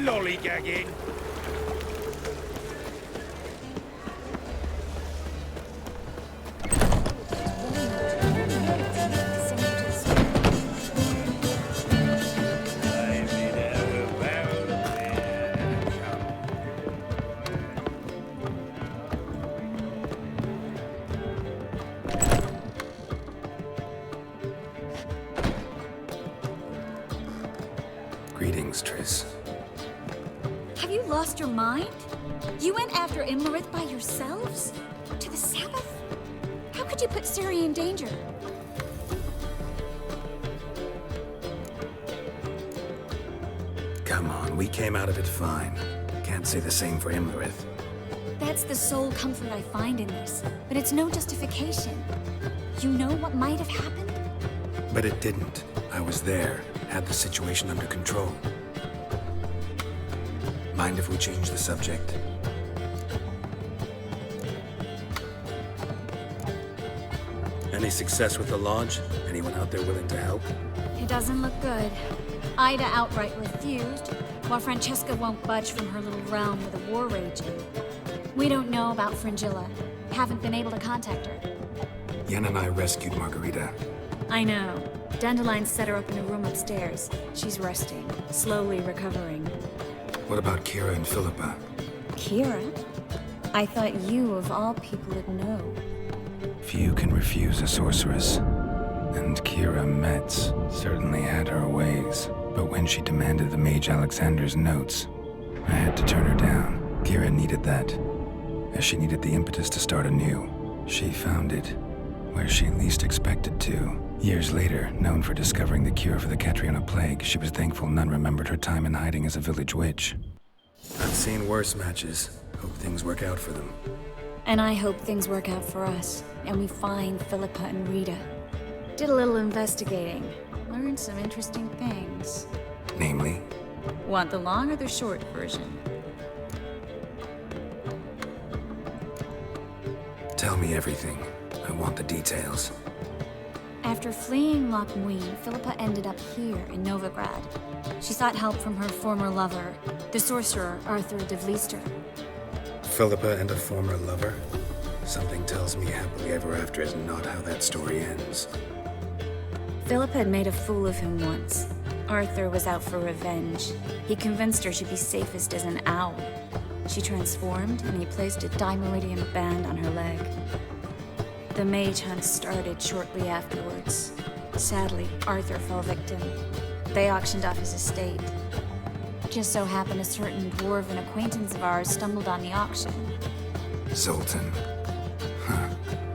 lollygagging. Greetings, Triss. Have you lost your mind? You went after Imlerith by yourselves? To the Sabbath? How could you put Ciri in danger? Come on, we came out of it fine. Can't say the same for Imlerith. That's the sole comfort I find in this, but it's no justification. You know what might have happened? But it didn't. I was there, had the situation under control. Mind if we change the subject? Any success with the launch? Anyone out there willing to help? It doesn't look good. Ida outright refused, while Francesca won't budge from her little realm with a war raging. We don't know about Fringilla. Haven't been able to contact her. Yen and I rescued Margarita. I know. Dandelion set her up in a room upstairs. She's resting, slowly recovering. What about Kira and Philippa? Kira? I thought you, of all people, would know. Few can refuse a sorceress. And Kira Metz certainly had her ways. But when she demanded the Mage Alexander's notes, I had to turn her down. Kira needed that, as she needed the impetus to start anew. She found it where she least expected to. Years later, known for discovering the cure for the Catriona plague, she was thankful none remembered her time in hiding as a village witch. I've seen worse matches. Hope things work out for them. And I hope things work out for us, and we find Philippa and Rita. Did a little investigating. Learned some interesting things. Namely? Want the long or the short version? Tell me everything. I want the details. After fleeing Loch Muin, Philippa ended up here in Novigrad. She sought help from her former lover, the sorcerer Arthur de Vlister. Philippa and a former lover? Something tells me happily ever after is not how that story ends. Philippa had made a fool of him once. Arthur was out for revenge. He convinced her she'd be safest as an owl. She transformed, and he placed a Dimeridian band on her leg. The mage hunt started shortly afterwards. Sadly, Arthur fell victim. They auctioned off his estate. Just so happened a certain dwarven acquaintance of ours stumbled on the auction. Zoltan. Huh.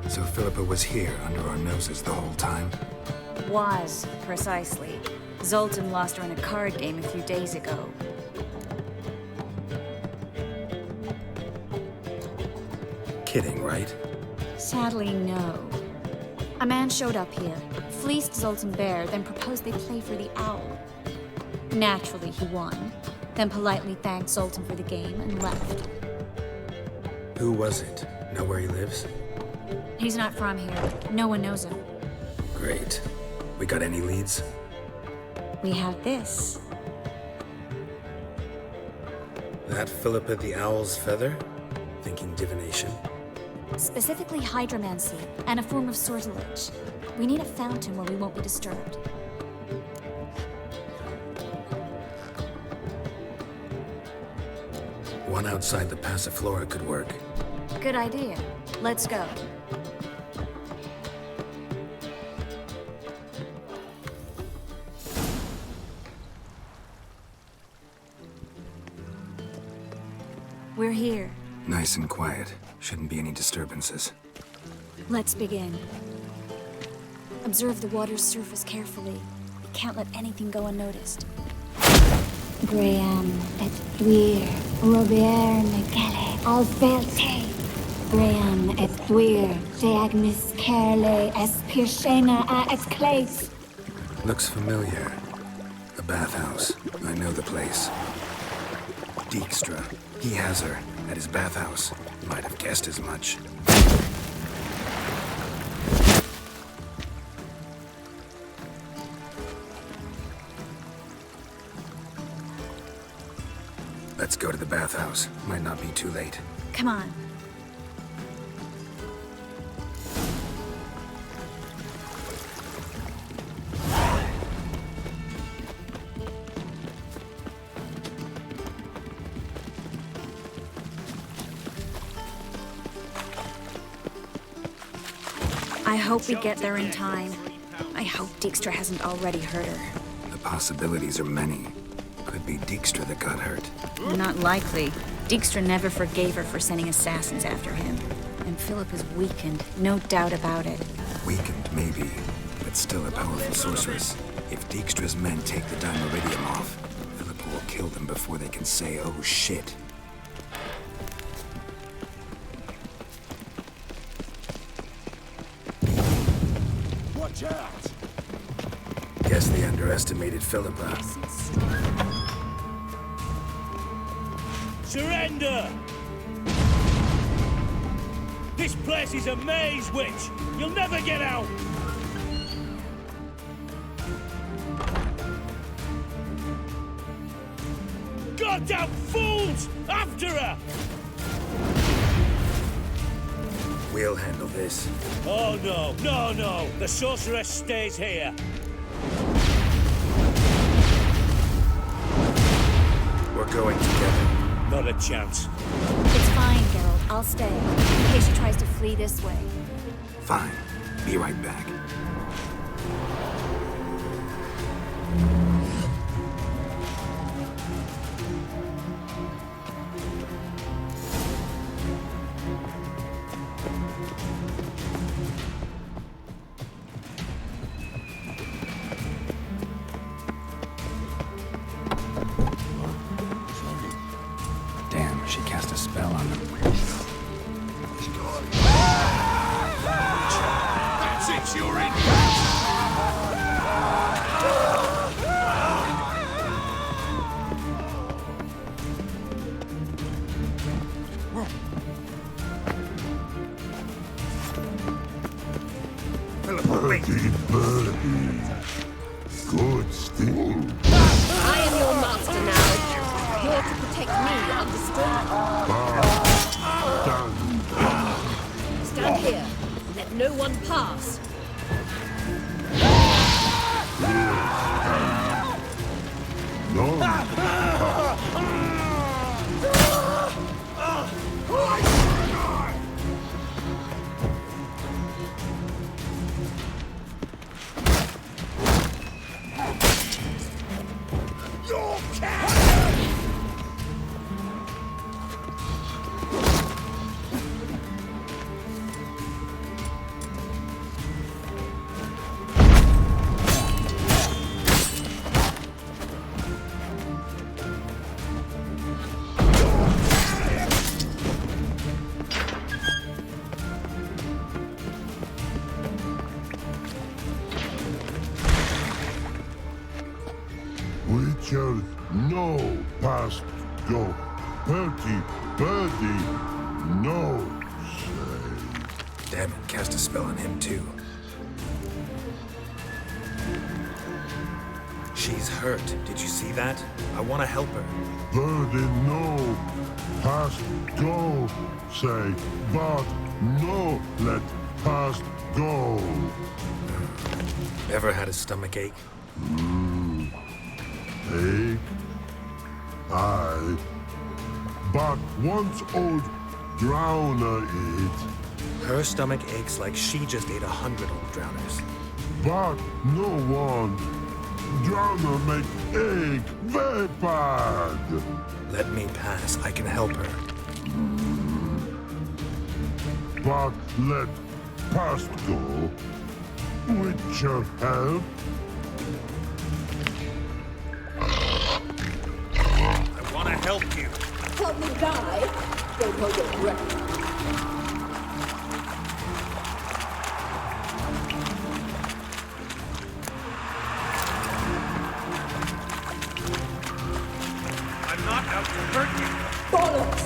So Philippa was here under our noses the whole time? Was, precisely. Zoltan lost her in a card game a few days ago. Kidding, right? Sadly, no. A man showed up here, fleeced Zoltan bare, then proposed they play for the owl. Naturally, he won, then politely thanked Zoltan for the game and left. Who was it? Know where he lives? He's not from here. No one knows him. Great. We got any leads? We have this. That Philippa the Owl's feather? Thinking divination? Specifically hydromancy, and a form of sortilege. We need a fountain where we won't be disturbed. One outside the Passiflora could work. Good idea. Let's go. We're here. Nice and quiet. Shouldn't be any disturbances. Let's begin. Observe the water's surface carefully. We can't let anything go unnoticed. Graham et thuir, Robert Megale, Alvelte. Graham et thuir, de agnis kerle, es pirshena a et clays. Looks familiar. A bathhouse. I know the place. Dijkstra. He has her at his bathhouse. Might have guessed as much. go to the bathhouse. Might not be too late. Come on. I hope we get there in time. I hope Dijkstra hasn't already hurt her. The possibilities are many. Could be Dijkstra that got hurt. Not likely. Dijkstra never forgave her for sending assassins after him. And Philip is weakened, no doubt about it. Weakened, maybe, but still a powerful sorceress. If Dijkstra's men take the Dimeridium off, Philip will kill them before they can say, oh shit. Watch out! Guess they underestimated Philippa. Surrender! This place is a maze, witch! You'll never get out! Goddamn fools! After her! We'll handle this. Oh no, no! The sorceress stays here. We're going together. Not a chance. It's fine, Geralt. I'll stay, in case she tries to flee this way. Fine. Be right back. Damn, she cast a spell on them. That's it, you're in! Birdie, birdie. Good sting. I am your master now. You're to protect me, understood? Done. Stand here. Let no one pass. No. Witcher, no past go. Birdie, no say. Damn it, cast a spell on him too. She's hurt. Did you see that? I want to help her. Birdie, no past go say. But no let past go. Ever had a stomach ache? Ache? Aye. But once old Drowner ate, Her stomach aches like she just ate 100 old drowners. but no one. Drowner make ache very bad. Let me pass. I can help her. But let past go. Witcher help. I want to help you. Help me die. Don't hold your breath. I'm not out to hurt you. Bollocks!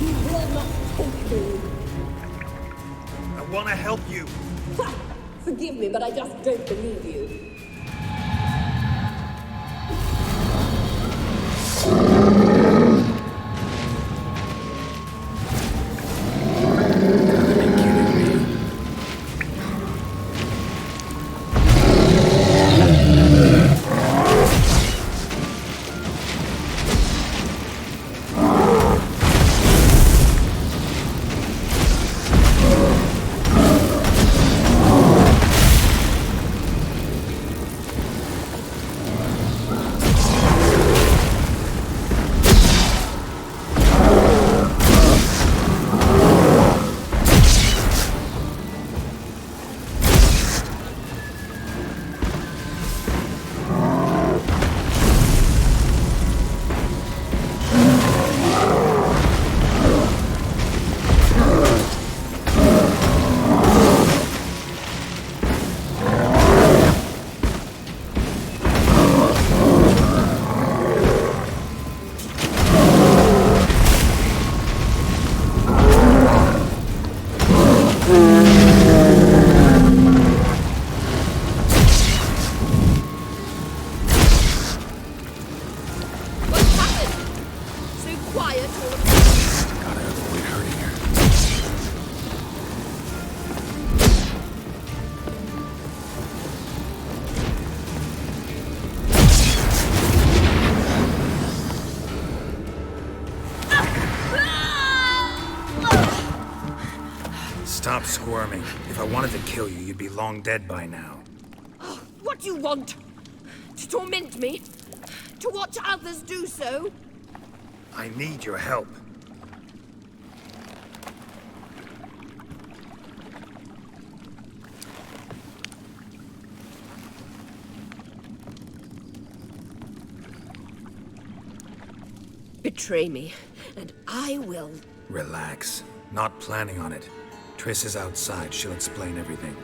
You will not take me. I want to help you. Ha! Forgive me, but I just don't believe you. Stop squirming. If I wanted to kill you, you'd be long dead by now. What do you want? To torment me? To watch others do so? I need your help. Betray me, and I will. Relax. Not planning on it. Triss is outside. She'll explain everything.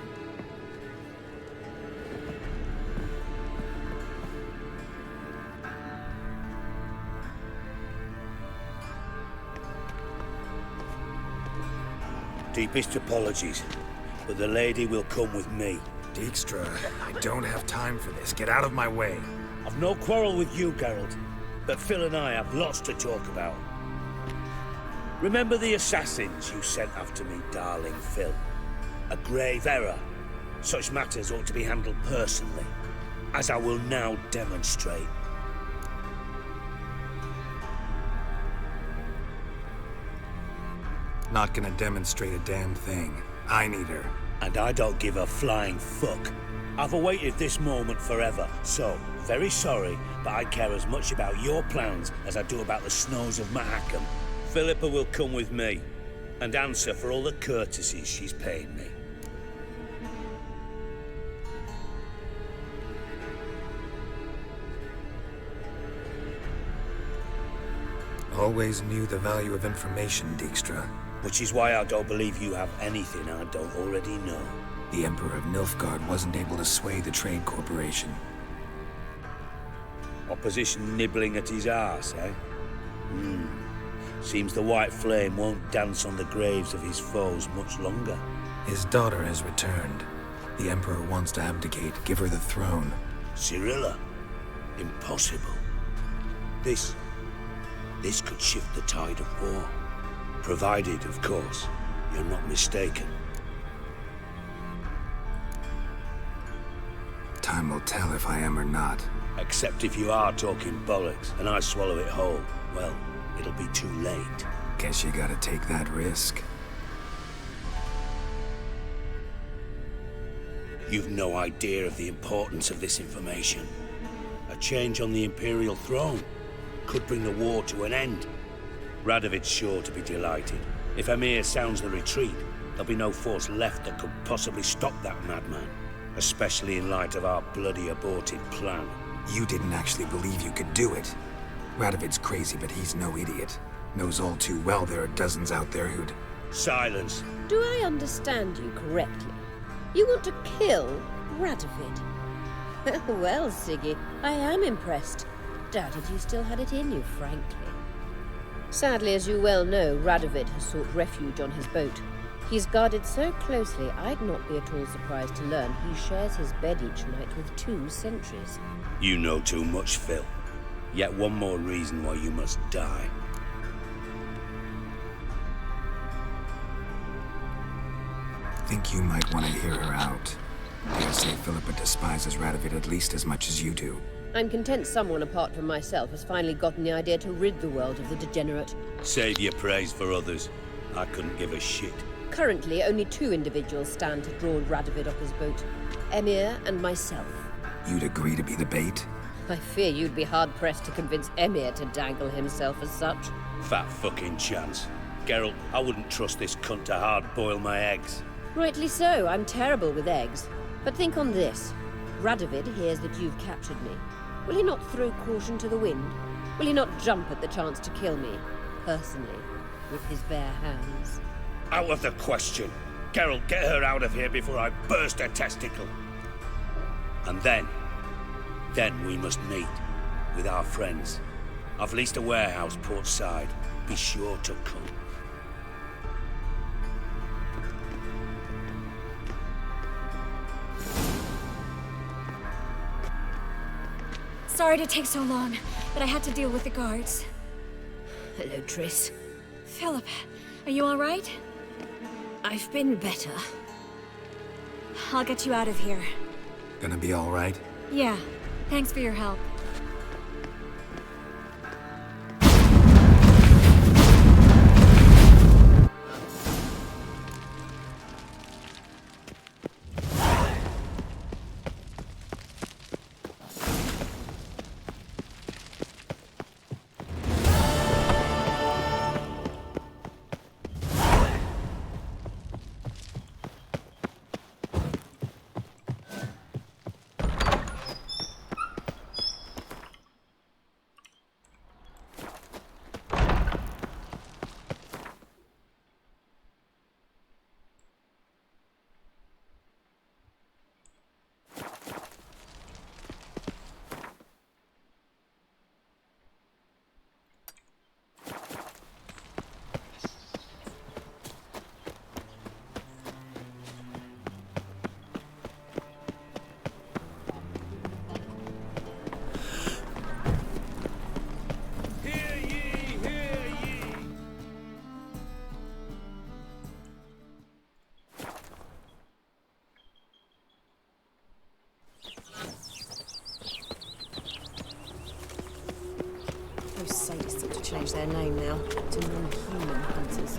Deepest apologies, but the lady will come with me. Dijkstra, I don't have time for this. Get out of my way. I've no quarrel with you, Geralt, but Phil and I have lots to talk about. Remember the assassins you sent after me, darling Phil? A grave error. Such matters ought to be handled personally, as I will now demonstrate. Not gonna demonstrate a damn thing. I need her. And I don't give a flying fuck. I've awaited this moment forever, so, very sorry, but I care as much about your plans as I do about the snows of Mahakam. Philippa will come with me, and answer for all the courtesies she's paying me. Always knew the value of information, Dijkstra. Which is why I don't believe you have anything I don't already know. The Emperor of Nilfgaard wasn't able to sway the Trade Corporation. Opposition nibbling at his arse, eh? Seems the White Flame won't dance on the graves of his foes much longer. His daughter has returned. The Emperor wants to abdicate, give her the throne. Cirilla? Impossible. This could shift the tide of war. Provided, of course, you're not mistaken. Time will tell if I am or not. Except if you are talking bollocks, and I swallow it whole, well, it'll be too late. Guess you gotta take that risk. You've no idea of the importance of this information. A change on the Imperial throne could bring the war to an end. Radovid's sure to be delighted. If Emir sounds the retreat, there'll be no force left that could possibly stop that madman. Especially in light of our bloody aborted plan. You didn't actually believe you could do it. Radovid's crazy, but he's no idiot. Knows all too well there are dozens out there who'd... Silence. Do I understand you correctly? You want to kill Radovid? Well, Siggy, I am impressed. Doubted you still had it in you, frankly. Sadly, as you well know, Radovid has sought refuge on his boat. He's guarded so closely, I'd not be at all surprised to learn he shares his bed each night with 2 sentries. You know too much, Phil. Yet one more reason why you must die. Think you might want to hear her out. Dare say Philippa despises Radovid at least as much as you do. I'm content someone apart from myself has finally gotten the idea to rid the world of the degenerate. Save your praise for others. I couldn't give a shit. Currently, only 2 individuals stand to draw Radovid off his boat. Emir and myself. You'd agree to be the bait? I fear you'd be hard-pressed to convince Emir to dangle himself as such. Fat fucking chance. Geralt, I wouldn't trust this cunt to hard-boil my eggs. Rightly so, I'm terrible with eggs. But think on this. Radovid hears that you've captured me. Will he not throw caution to the wind? Will he not jump at the chance to kill me, personally, with his bare hands? Out of the question. Geralt, get her out of here before I burst her testicle. And then we must meet with our friends. I've leased a warehouse port side. Be sure to come. Sorry to take so long, but I had to deal with the guards. Hello, Triss. Philip, are you all right? I've been better. I'll get you out of here. Gonna be all right? Yeah, thanks for your help. change their name now to non-human hunters.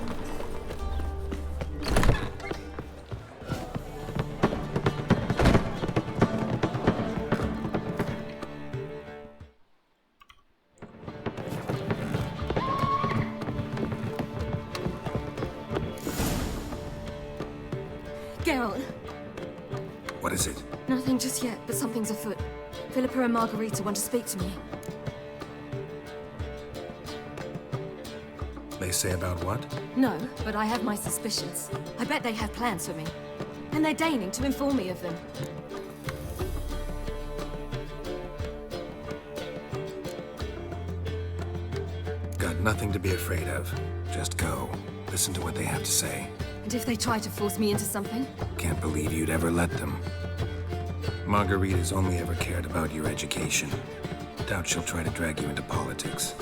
Geralt, What is it? nothing just yet, but something's afoot. Philippa and Margarita want to speak to me. They say about what? No, but I have my suspicions. I bet they have plans for me. And they're deigning to inform me of them. Got nothing to be afraid of. Just go. Listen to what they have to say. And if they try to force me into something? Can't believe you'd ever let them. Margarita's only ever cared about your education. Doubt she'll try to drag you into politics.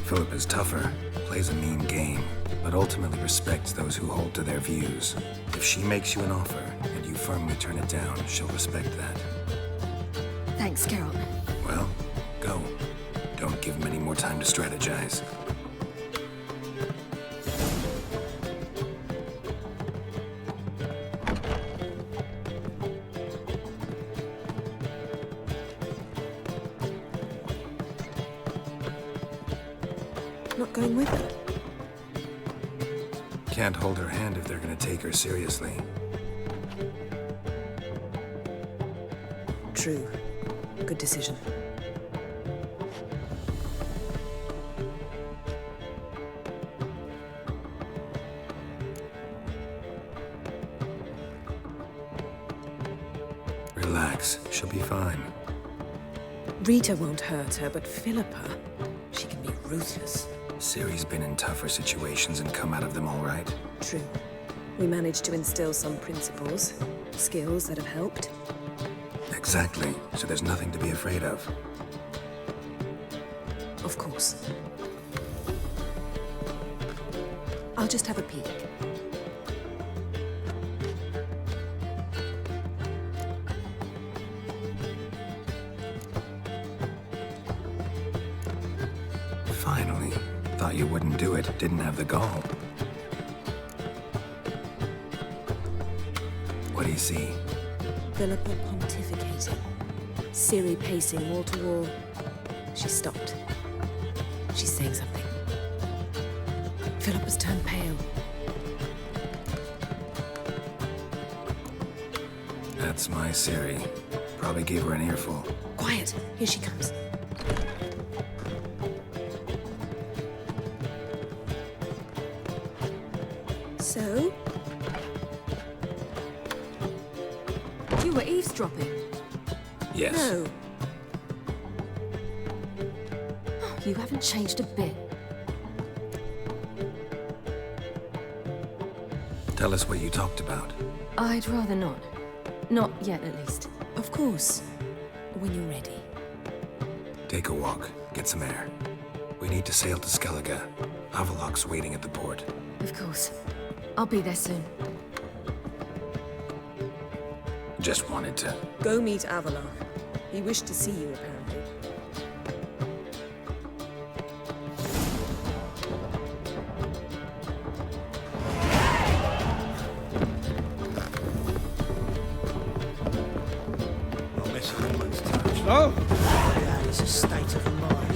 Philippa's tougher, plays a mean game, but ultimately respects those who hold to their views. If she makes you an offer, and you firmly turn it down, she'll respect that. Thanks, Geralt. Well, go. Don't give them any more time to strategize. Not going with her? Can't hold her hand if they're gonna take her seriously. True. Good decision. Relax, she'll be fine. Rita won't hurt her, but Philippa, she can be ruthless. Ciri's been in tougher situations and come out of them all right. True. We managed to instill some principles, skills that have helped. Exactly, so there's nothing to be afraid of. Of course. I'll just have a peek. Finally. Thought you wouldn't do it, didn't have the gall. What do you see? Philippa pontificating. Ciri pacing wall to wall. She stopped. She's saying something. Philippa's turned pale. That's my Ciri. Probably gave her an earful. Quiet! Here she comes. So? You were eavesdropping. Yes. No. You haven't changed a bit. Tell us what you talked about. I'd rather not. Not yet, at least. Of course. When you're ready. Take a walk, get some air. We need to sail to Skellige. Avalok's waiting at the port. Of course. I'll be there soon. Just wanted to. Go meet Avalok. He wished to see you, apparently. I'll miss Hanlon's touch. Oh! That is a state of mind.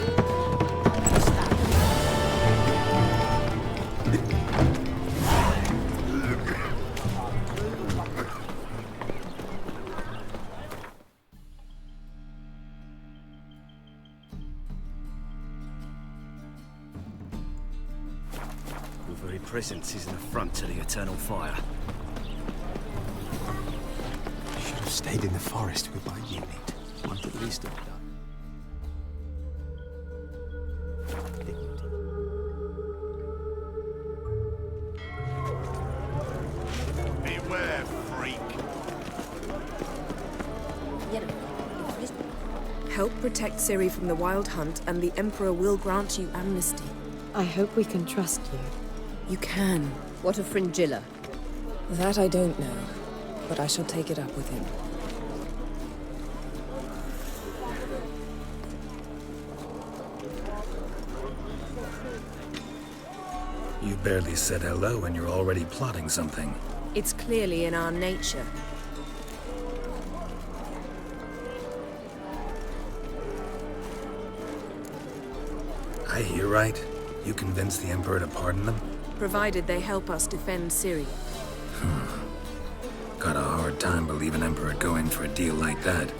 Your very presence is an affront to the eternal fire. Should have stayed in the forest with my unit. Might at least have done. Dignity. Beware, freak. Help protect Ciri from the Wild Hunt, and the Emperor will grant you amnesty. I hope we can trust you. You can. What of Fringilla? That I don't know, but I shall take it up with him. You've barely said hello and you're already plotting something. It's clearly in our nature. I hear right. You convinced the Emperor to pardon them? Provided they help us defend Ciri. Got a hard time believing Emperor'd go in for a deal like that.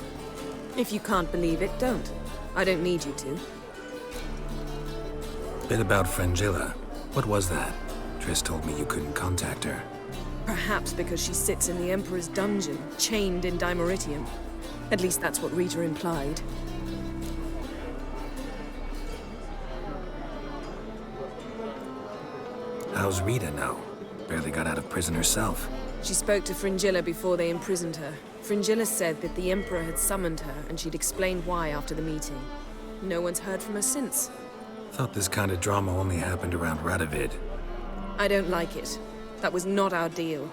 If you can't believe it, don't. I don't need you to. Bit about Fringilla. What was that? Triss told me you couldn't contact her. Perhaps because she sits in the Emperor's dungeon, chained in Dimeritium. At least that's what Rita implied. How's Rita now? Barely got out of prison herself. She spoke to Fringilla before they imprisoned her. Fringilla said that the Emperor had summoned her, and she'd explained why after the meeting. No one's heard from her since. Thought this kind of drama only happened around Radovid. I don't like it. That was not our deal.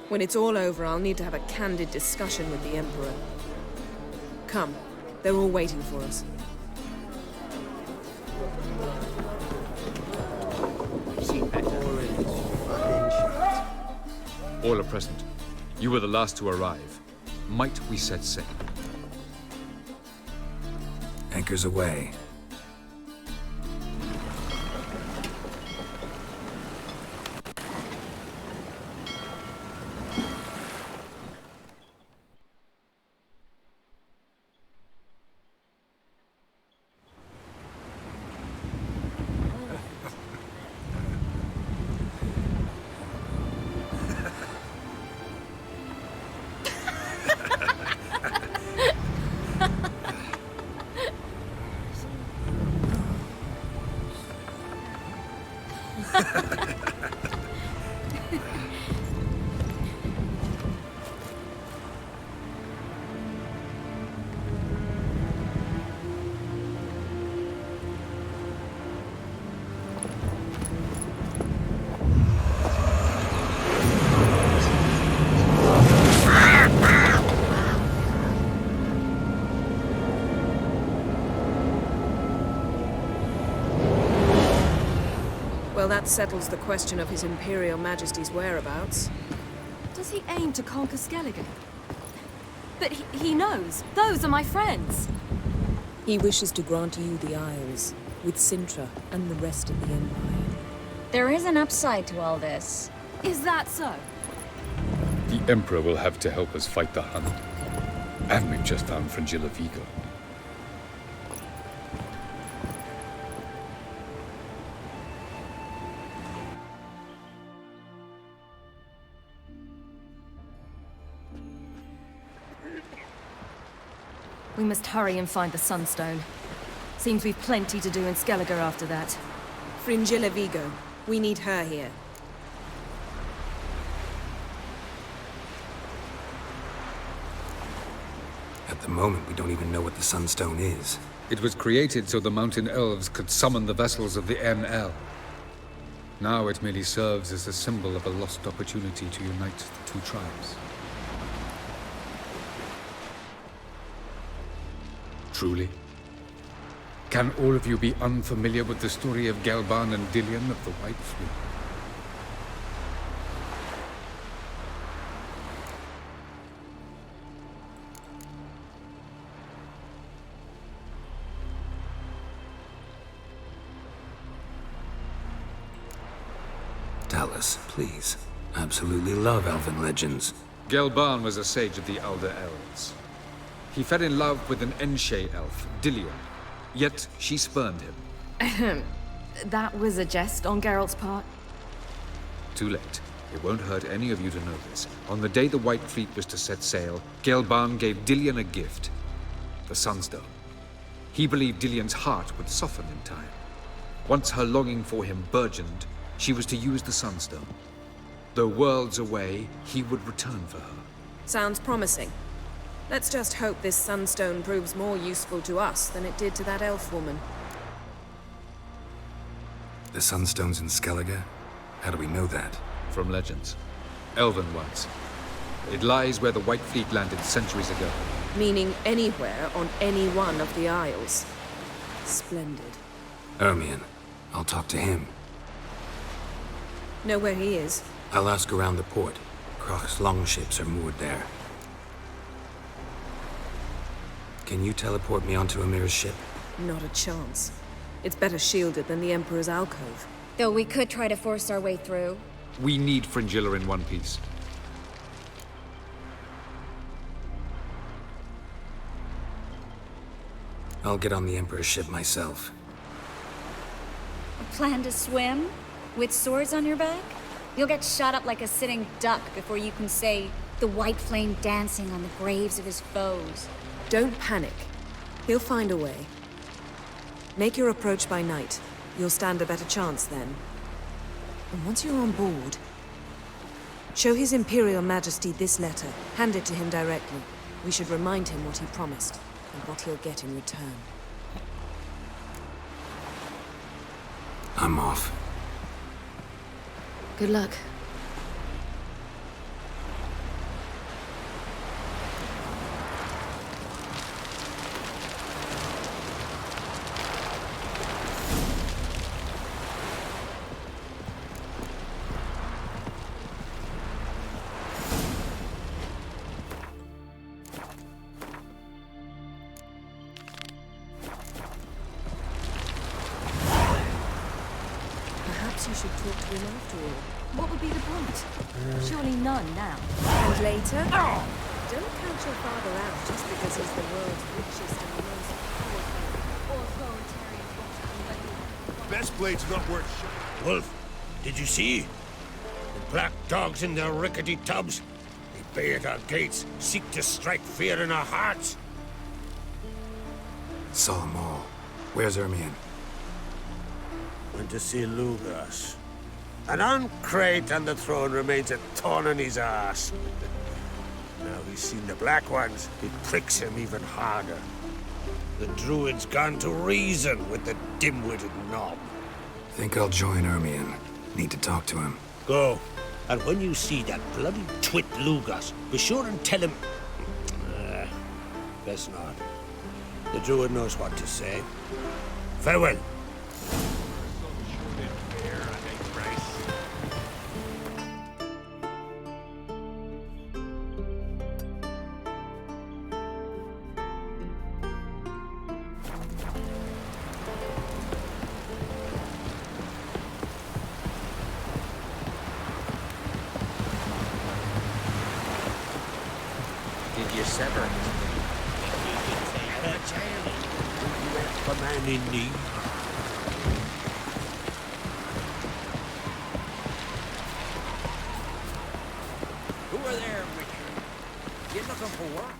When it's all over, I'll need to have a candid discussion with the Emperor. Come. They're all waiting for us. All are present. You were the last to arrive. Might we set sail? Anchors away. Well, that settles the question of His Imperial Majesty's whereabouts. Does he aim to conquer Skellige? But he knows. Those are my friends. He wishes to grant you the Isles, with Cintra and the rest of the Empire. There is an upside to all this. Is that so? The Emperor will have to help us fight the Hunt. And we've just found Fringilla Vigo. We must hurry and find the Sunstone. Seems we've plenty to do in Skellige after that. Fringilla Vigo. We need her here. At the moment, we don't even know what the Sunstone is. It was created so the Mountain Elves could summon the vessels of the NL. Now it merely serves as a symbol of a lost opportunity to unite the two tribes. Truly? Can all of you be unfamiliar with the story of Gelban and Dillion of the White Fleet? Tell us, please. Absolutely love elven legends. Gelban was a sage of the Elder Elves. He fell in love with an Enshe elf, Dillion, yet she spurned him. That was a jest on Geralt's part. Too late. It won't hurt any of you to know this. On the day the White Fleet was to set sail, Gelban gave Dillion a gift. The Sunstone. He believed Dillion's heart would soften in time. Once her longing for him burgeoned, she was to use the Sunstone. Though worlds away, he would return for her. Sounds promising. Let's just hope this Sunstone proves more useful to us than it did to that elf woman. The Sunstone's in Skellige? How do we know that? From legends. Elven ones. It lies where the White Fleet landed centuries ago. Meaning anywhere on any one of the Isles. Splendid. Ermion. I'll talk to him. Know where he is? I'll ask around the port. Krach's longships are moored there. Can you teleport me onto Amir's ship? Not a chance. It's better shielded than the Emperor's alcove. Though we could try to force our way through. We need Fringilla in one piece. I'll get on the Emperor's ship myself. A plan to swim? With swords on your back? You'll get shot up like a sitting duck before you can say, the white flame dancing on the graves of his foes. Don't panic. He'll find a way. Make your approach by night. You'll stand a better chance then. And once you're on board, show His Imperial Majesty this letter. Hand it to him directly. We should remind him what he promised, and what he'll get in return. I'm off. Good luck. Perhaps you should talk to him after all. What would be the point? Surely none now. And later? Don't count your father out just because he's the world's richest and most powerful. Best blade's not worth shit. Wolf, did you see? The black dogs in their rickety tubs. They bay at our gates, seek to strike fear in our hearts. Saw 'em all. Where's Ermion? Went to see Lugas. And on Crate on the throne remains a thorn in his ass. Now he's seen the Black Ones, it pricks him even harder. The Druid's gone to reason with the dim-witted knob. Think I'll join Ermion. Need to talk to him. Go. And when you see that bloody twit Lugas, be sure and tell him... best not. The Druid knows what to say. Farewell. Did you sever his A man in need. Who are there, Richard? You looking for work?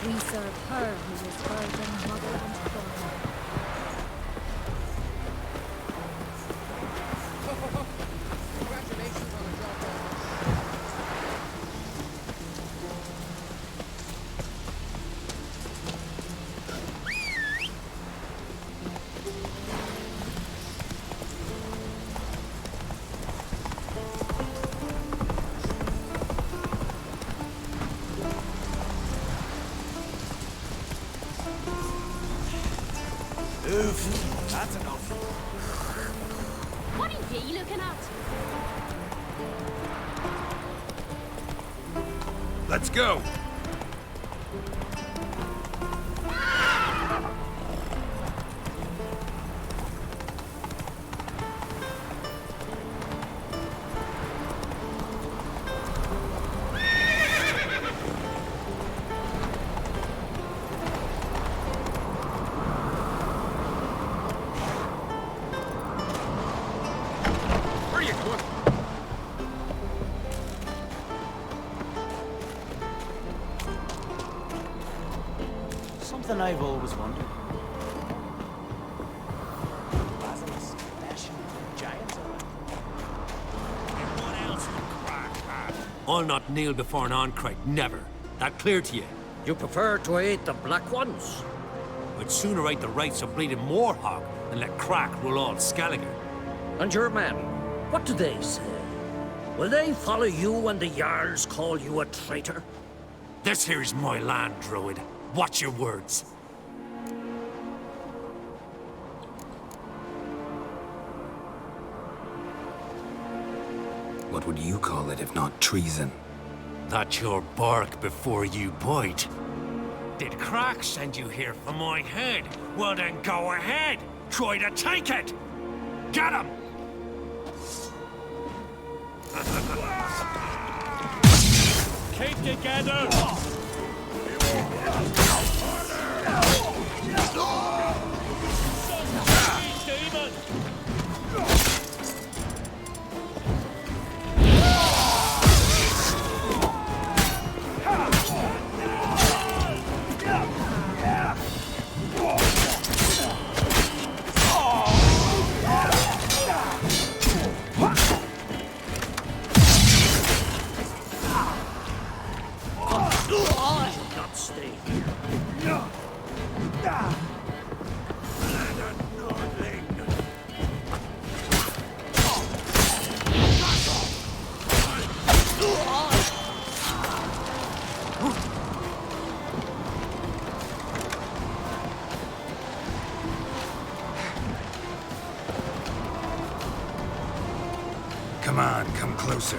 We serve her who was virgin, mother, and father. Congratulations on the job done. That's enough. What are you looking at? Let's go. Something I've always wondered. Basilisk, dashing giants around. Everyone else in the crack. I'll not kneel before an Oncrite, never. That clear to you? You prefer to eat the Black Ones? I'd sooner eat the rights of bleeding Moorhog and let Crack rule all Skellige. And your men, what do they say? Will they follow you when the Jarls call you a traitor? This here is my land, Druid. Watch your words. What would you call it if not treason? That's your bark before you bite. Did Crack send you here for my head? Well then go ahead. Try to take it. Get him! Keep together! Demon! Not stay here. Come on, come closer.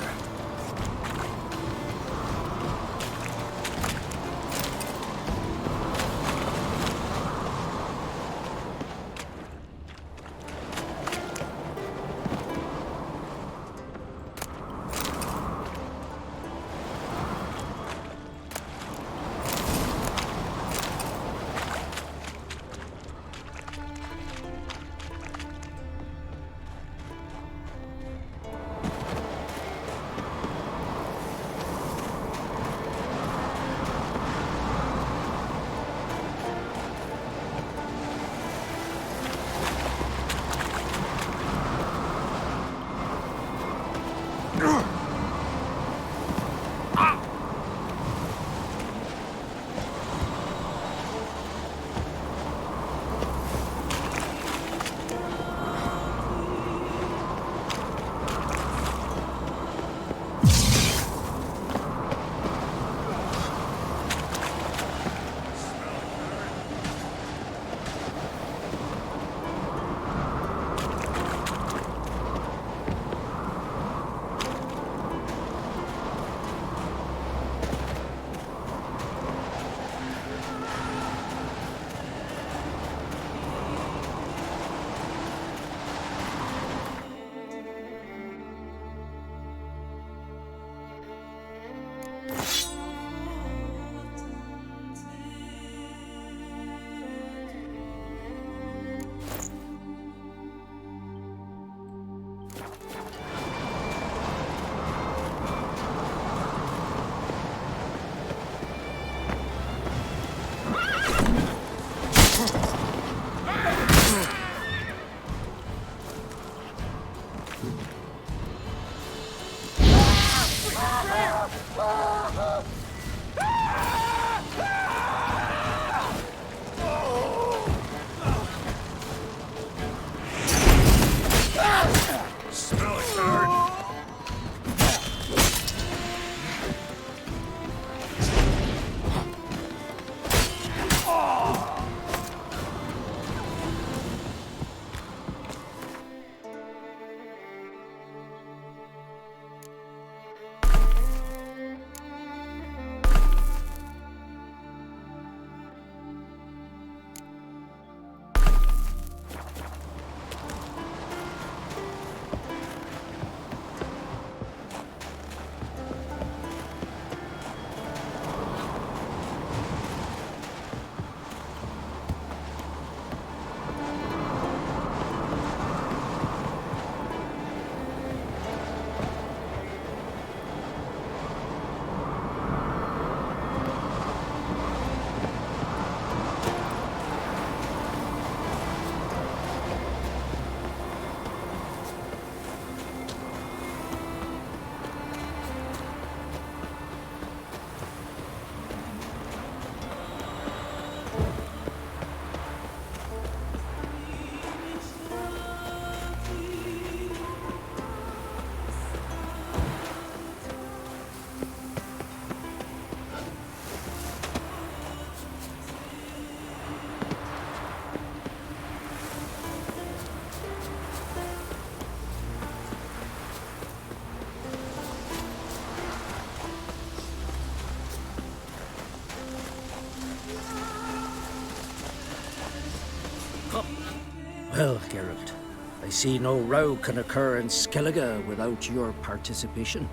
I see no row can occur in Skellige without your participation.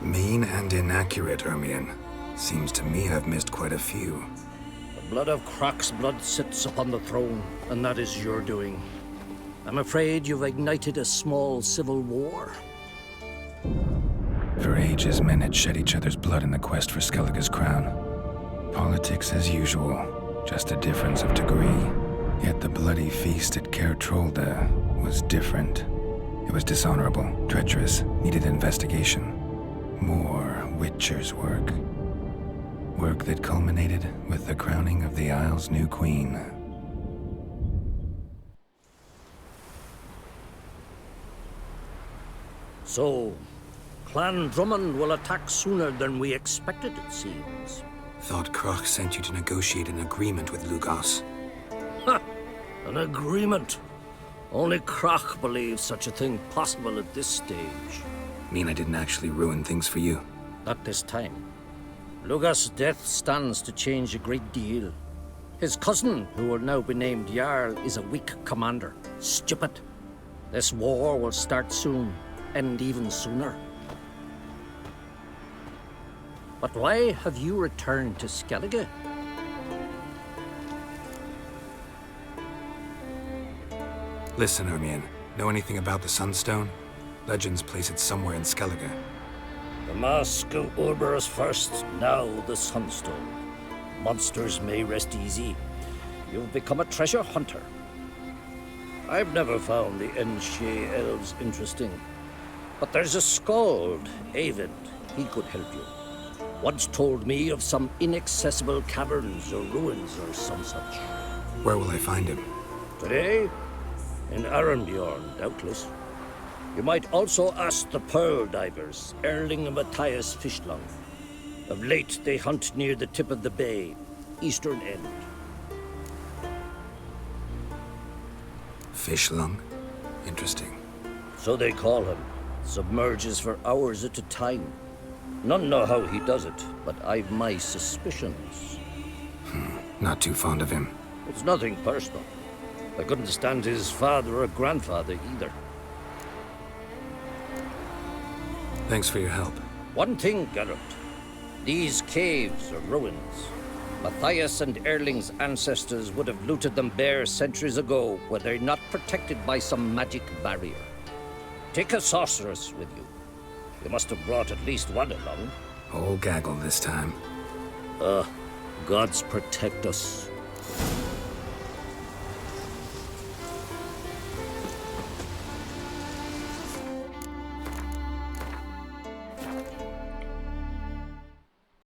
Mean and inaccurate, Ermion. Seems to me I've missed quite a few. The blood of Croc's blood sits upon the throne, and that is your doing. I'm afraid you've ignited a small civil war. For ages, men had shed each other's blood in the quest for Skellige's crown. Politics as usual, just a difference of degree. Yet the bloody feast at Caer Trolda was different. It was dishonorable, treacherous, needed investigation. More Witcher's work. Work that culminated with the crowning of the Isle's new queen. So, Clan Drummond will attack sooner than we expected, it seems. Thought Croc sent you to negotiate an agreement with Lugos. Ha! An agreement? Only Croc believes such a thing possible at this stage. Mean I didn't actually ruin things for you? Not this time. Lugos' death stands to change a great deal. His cousin, who will now be named Jarl, is a weak commander. Stupid. This war will start soon, end even sooner. But why have you returned to Skellige? Listen, Ermion. Know anything about the Sunstone? Legends place it somewhere in Skellige. The Mask of Urberus first, now the Sunstone. Monsters may rest easy. You've become a treasure hunter. I've never found the Enshe elves interesting. But there's a skald, Avid. He could help you. Once told me of some inaccessible caverns or ruins or some such. Where will I find him? Today? In Arenbjorn, doubtless. You might also ask the Pearl Divers, Erling and Matthias Fischlung. Of late, they hunt near the tip of the bay, eastern end. Fischlung? Interesting. So they call him. Submerges for hours at a time. None know how he does it, but I've my suspicions. Not too fond of him. It's nothing personal. I couldn't stand his father or grandfather either. Thanks for your help. One thing, Geralt. These caves are ruins. Matthias and Erling's ancestors would have looted them bare centuries ago were they not protected by some magic barrier. Take a sorceress with you. You must have brought at least one along. Whole gaggle this time. Gods protect us.